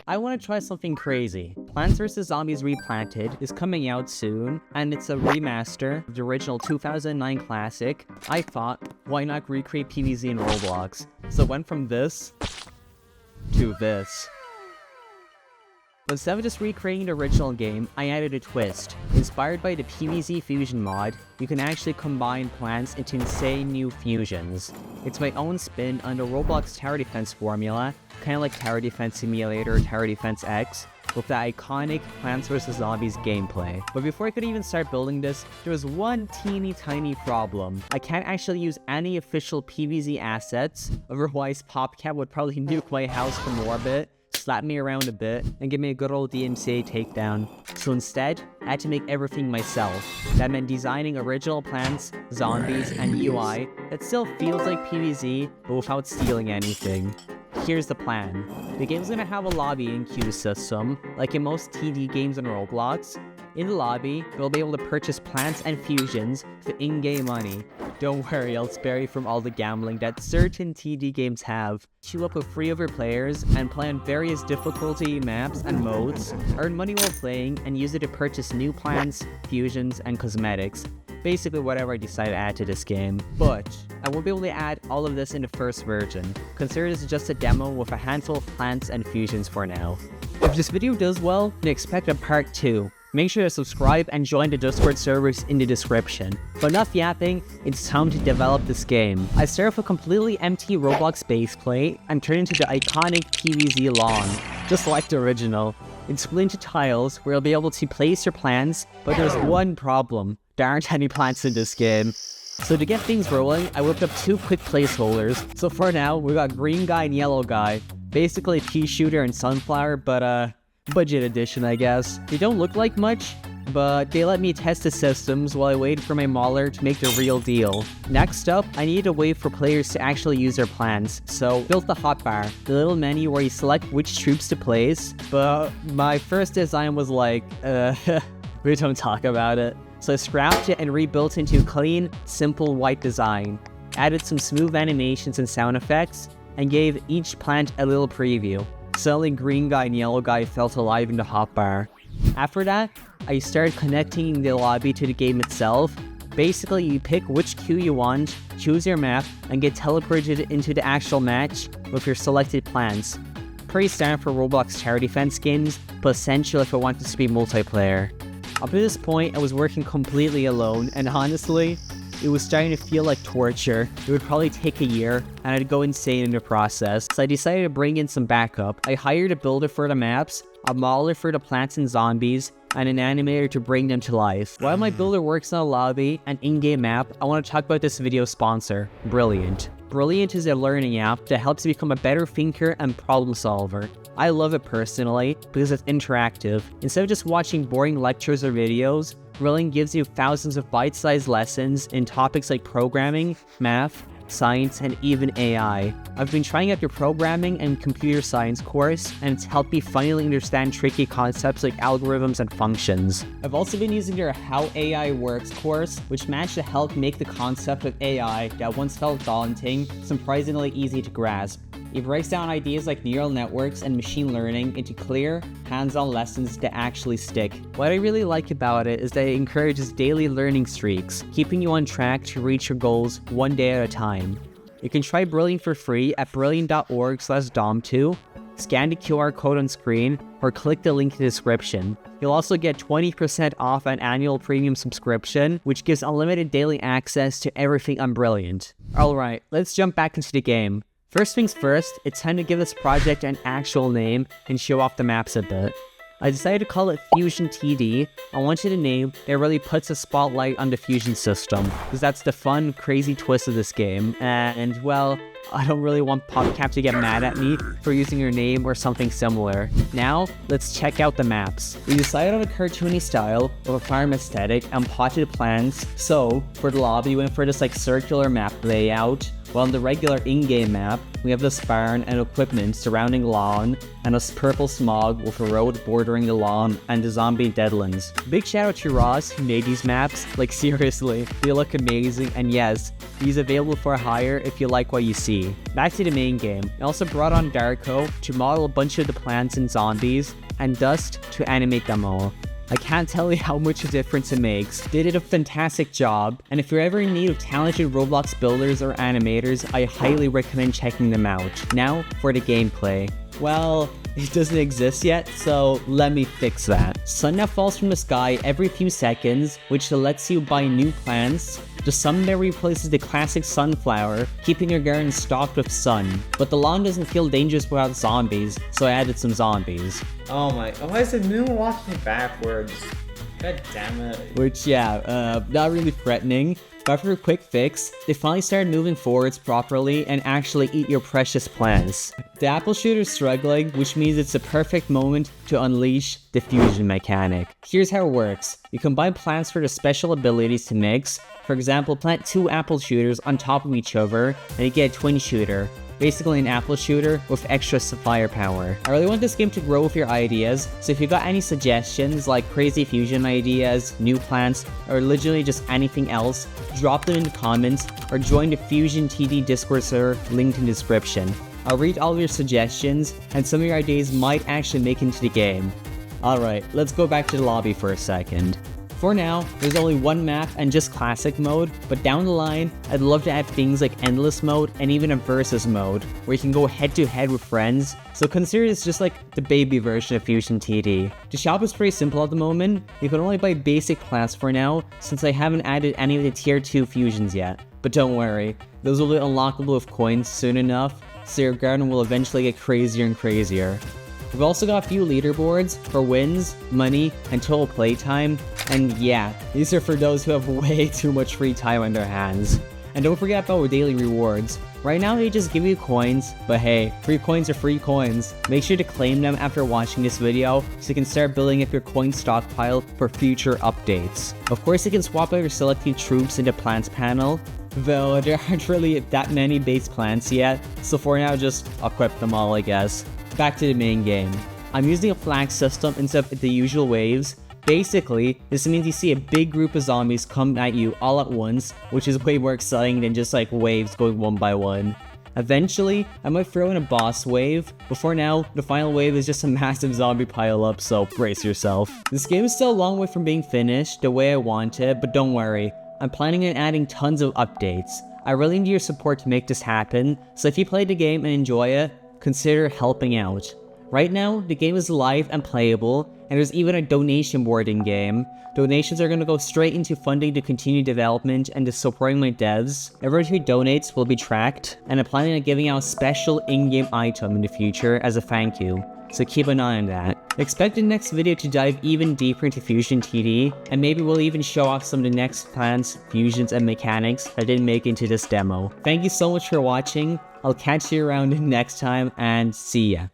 I want to try something crazy. Plants vs. Zombies Replanted is coming out soon, and it's a remaster of the original 2009 classic. I thought, why not recreate PvZ in Roblox? So it went from this to this. But instead of just recreating the original game, I added a twist. Inspired by the PvZ Fusion mod, you can actually combine plants into insane new fusions. It's my own spin on the Roblox Tower Defense formula, kind of like Tower Defense Simulator or Tower Defense X, with the iconic Plants vs. Zombies gameplay. But before I could even start building this, there was one teeny tiny problem. I can't actually use any official PvZ assets, otherwise PopCap would probably nuke my house from orbit, slap me around a bit, and give me a good old DMCA takedown. So instead, I had to make everything myself. That meant designing original plants, zombies, and UI that still feels like PvZ, but without stealing anything. Here's the plan. The game's gonna have a lobby and queue system, like in most TD games in Roblox. In the lobby, you'll be able to purchase plants and fusions for in-game money. Don't worry, I'll spare you from all the gambling that certain TD games have. Queue up with 3 other players and play on various difficulty maps and modes, earn money while playing, and use it to purchase new plants, fusions, and cosmetics. Basically whatever I decide to add to this game. But I won't be able to add all of this in the first version. Consider this just a demo with a handful of plants and fusions for now. If this video does well, then expect a part 2. Make sure to subscribe and join the Discord servers in the description. But enough yapping, it's time to develop this game. I start with a completely empty Roblox base plate and turn into the iconic PvZ lawn, just like the original. It's split into tiles where you'll be able to place your plants, but there's one problem. There aren't any plants in this game. So to get things rolling, I whipped up 2 quick placeholders. So for now, we got green guy and yellow guy. Basically pea shooter and sunflower, but budget edition, I guess. They don't look like much, but they let me test the systems while I waited for my mauler to make the real deal. Next up, I needed a way for players to actually use their plants, so built the hotbar, the little menu where you select which troops to place, but my first design was like, we don't talk about it. So I scrapped it and rebuilt into a clean, simple white design, added some smooth animations and sound effects, and gave each plant a little preview. Suddenly green guy and yellow guy felt alive in the hotbar. After that, I started connecting the lobby to the game itself. Basically, you pick which queue you want, choose your map, and get teleported into the actual match with your selected plants. Pretty standard for Roblox Tower Defense games, but essential if I want this to be multiplayer. Up to this point, I was working completely alone, and honestly, it was starting to feel like torture. It would probably take a year, and I'd go insane in the process. So I decided to bring in some backup. I hired a builder for the maps, a modeler for the plants and zombies, and an animator to bring them to life. While my builder works on a lobby and in-game map, I want to talk about this video sponsor, Brilliant. Brilliant is a learning app that helps you become a better thinker and problem solver. I love it personally because it's interactive. Instead of just watching boring lectures or videos, Brilliant gives you thousands of bite-sized lessons in topics like programming, math, science, and even AI. I've been trying out your programming and computer science course, and it's helped me finally understand tricky concepts like algorithms and functions. I've also been using their How AI Works course, which managed to help make the concept of AI that once felt daunting surprisingly easy to grasp. It breaks down ideas like neural networks and machine learning into clear, hands-on lessons that actually stick. What I really like about it is that it encourages daily learning streaks, keeping you on track to reach your goals one day at a time. You can try Brilliant for free at brilliant.org/Domtu, scan the QR code on screen, or click the link in the description. You'll also get 20% off an annual premium subscription, which gives unlimited daily access to everything on Brilliant. Alright, let's jump back into the game. First things first, it's time to give this project an actual name and show off the maps a bit. I decided to call it Fusion TD. I wanted a name that really puts a spotlight on the Fusion system, because that's the fun, crazy twist of this game. And well, I don't really want PopCap to get mad at me for using your name or something similar. Now, let's check out the maps. We decided on a cartoony style with a farm aesthetic and potted plants. So, for the lobby, we went for this like circular map layout While on the regular in-game map, we have this barn and equipment surrounding lawn, and a purple smog with a road bordering the lawn and the zombie deadlands. Big shout out to Ross who made these maps, like seriously, they look amazing, and yes, he's available for hire if you like what you see. Back to the main game, I also brought on Darko to model a bunch of the plants and zombies, and Dust to animate them all. I can't tell you how much a difference it makes. They did a fantastic job, and if you're ever in need of talented Roblox builders or animators, I highly recommend checking them out. Now, for the gameplay. Well, it doesn't exist yet, so let me fix that. Sun now falls from the sky every few seconds, which lets you buy new plants. The sunberry replaces the classic sunflower, keeping your garden stocked with sun. But the lawn doesn't feel dangerous without zombies, so I added some zombies. Oh my, why is it moon watching backwards? God damn it. Which, yeah, not really threatening. But after a quick fix, they finally started moving forwards properly and actually eat your precious plants. The apple shooter's struggling, which means it's the perfect moment to unleash the fusion mechanic. Here's how it works. You combine plants for the special abilities to mix. For example, plant 2 apple shooters on top of each other, and you get a twin shooter. Basically an apple shooter with extra firepower. I really want this game to grow with your ideas, so if you got any suggestions like crazy fusion ideas, new plants, or literally just anything else, drop them in the comments or join the Fusion TD Discord server linked in the description. I'll read all of your suggestions, and some of your ideas might actually make it into the game. Alright, let's go back to the lobby for a second. For now, there's only one map and just classic mode, but down the line, I'd love to add things like endless mode and even a versus mode, where you can go head to head with friends, so consider this just like the baby version of Fusion TD. The shop is pretty simple at the moment. You can only buy basic plants for now, since I haven't added any of the tier 2 fusions yet. But don't worry, those will be unlockable with coins soon enough, so your garden will eventually get crazier and crazier. We've also got a few leaderboards for wins, money, and total playtime, and yeah, these are for those who have way too much free time on their hands. And don't forget about our daily rewards. Right now they just give you coins, but hey, free coins are free coins. Make sure to claim them after watching this video so you can start building up your coin stockpile for future updates. Of course you can swap out your selected troops in the plants panel, though there aren't really that many base plants yet, so for now just equip them all I guess. Back to the main game. I'm using a flag system instead of the usual waves. Basically, this means you see a big group of zombies come at you all at once, which is way more exciting than just like waves going one by one. Eventually, I might throw in a boss wave, but for now, the final wave is just a massive zombie pile-up, so brace yourself. This game is still a long way from being finished the way I want it, but don't worry, I'm planning on adding tons of updates. I really need your support to make this happen, so if you play the game and enjoy it, consider helping out. Right now, the game is live and playable, and there's even a donation board in game. Donations are going to go straight into funding the continued development and to supporting my devs. Everyone who donates will be tracked, and I'm planning on giving out a special in-game item in the future as a thank you, so keep an eye on that. Expect the next video to dive even deeper into Fusion TD, and maybe we'll even show off some of the next plans, fusions, and mechanics that didn't make into this demo. Thank you so much for watching. I'll catch you around next time, and see ya.